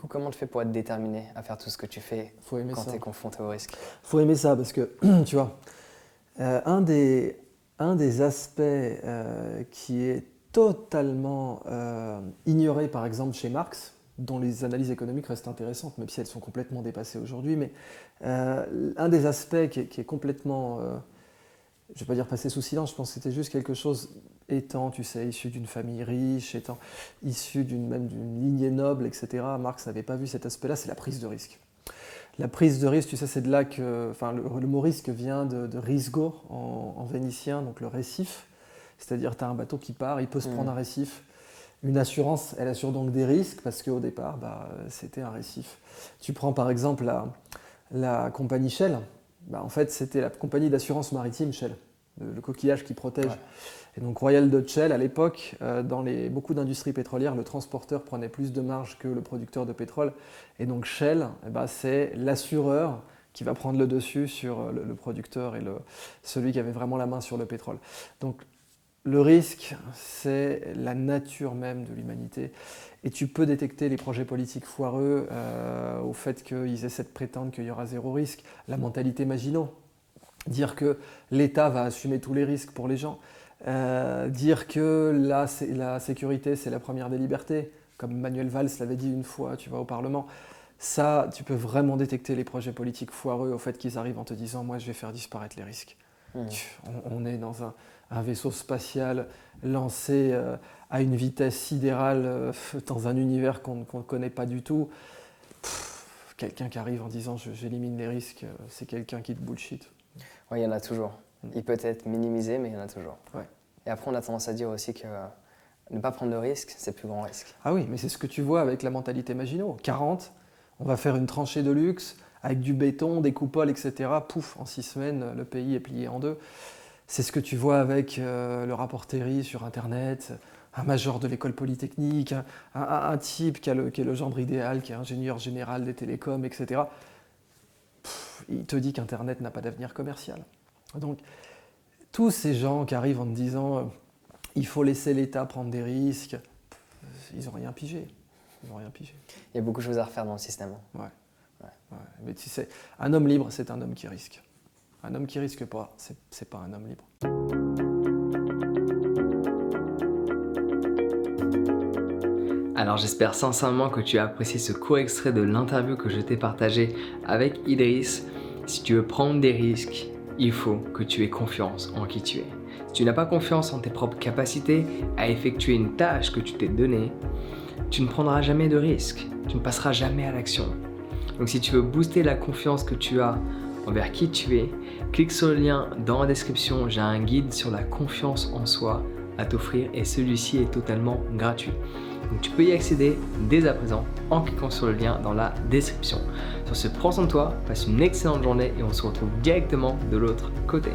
coup, comment tu fais pour être déterminé à faire tout ce que tu fais quand tu es confronté au risque? Faut aimer ça parce que, tu vois, un des aspects qui est totalement ignoré, par exemple, chez Marx, dont les analyses économiques restent intéressantes, même si elles sont complètement dépassées aujourd'hui, mais un des aspects qui est complètement, je ne vais pas dire passé sous silence, je pense que c'était juste quelque chose étant, tu sais, issu d'une famille riche, étant issu même d'une lignée noble, etc. Marx n'avait pas vu cet aspect-là, c'est la prise de risque. La prise de risque, tu sais, c'est de là que, enfin, le mot risque vient de risgo en vénitien, donc le récif. C'est-à-dire, tu as un bateau qui part, il peut se prendre un récif. Une assurance, elle assure donc des risques parce qu'au départ, c'était un récif. Tu prends par exemple la compagnie Shell. En fait, c'était la compagnie d'assurance maritime Shell, le coquillage qui protège. Ouais. Et donc Royal Dutch Shell, à l'époque, dans beaucoup d'industries pétrolières, le transporteur prenait plus de marge que le producteur de pétrole. Et donc Shell, c'est l'assureur qui va prendre le dessus sur le producteur et celui qui avait vraiment la main sur le pétrole. Donc le risque, c'est la nature même de l'humanité. Et tu peux détecter les projets politiques foireux au fait qu'ils essaient de prétendre qu'il y aura zéro risque. La mentalité Maginot. Dire que l'État va assumer tous les risques pour les gens. Dire que la sécurité, c'est la première des libertés. Comme Manuel Valls l'avait dit une fois, tu vois, au Parlement. Ça, tu peux vraiment détecter les projets politiques foireux au fait qu'ils arrivent en te disant « moi, je vais faire disparaître les risques ». On est dans un vaisseau spatial lancé à une vitesse sidérale dans un univers qu'on ne connaît pas du tout. Quelqu'un qui arrive en disant j'élimine les risques, c'est quelqu'un qui te bullshit. Oui, il y en a toujours. Il peut être minimisé, mais il y en a toujours. Ouais. Et après, on a tendance à dire aussi que ne pas prendre de risque, c'est le plus grand risque. Ah oui, mais c'est ce que tu vois avec la mentalité Maginot. 40, on va faire une tranchée de luxe avec du béton, des coupoles, etc. Pouf, en 6 semaines, le pays est plié en deux. C'est ce que tu vois avec le rapport Terry sur Internet, un major de l'école polytechnique, un type qui est le genre idéal, qui est ingénieur général des télécoms, etc. Il te dit qu'Internet n'a pas d'avenir commercial. Donc, tous ces gens qui arrivent en te disant il faut laisser l'État prendre des risques, ils n'ont rien pigé. Ils n'ont rien pigé. Il y a beaucoup de choses à refaire dans le système. Ouais. Mais tu sais, un homme libre, c'est un homme qui risque. Un homme qui risque pas, c'est pas un homme libre. Alors j'espère sincèrement que tu as apprécié ce court extrait de l'interview que je t'ai partagé avec Idriss. Si tu veux prendre des risques, il faut que tu aies confiance en qui tu es. Si tu n'as pas confiance en tes propres capacités à effectuer une tâche que tu t'es donnée, tu ne prendras jamais de risques, tu ne passeras jamais à l'action. Donc si tu veux booster la confiance que tu as envers qui tu es, clique sur le lien dans la description, j'ai un guide sur la confiance en soi à t'offrir et celui-ci est totalement gratuit. Donc tu peux y accéder dès à présent en cliquant sur le lien dans la description. Sur ce, prends soin de toi, passe une excellente journée et on se retrouve directement de l'autre côté.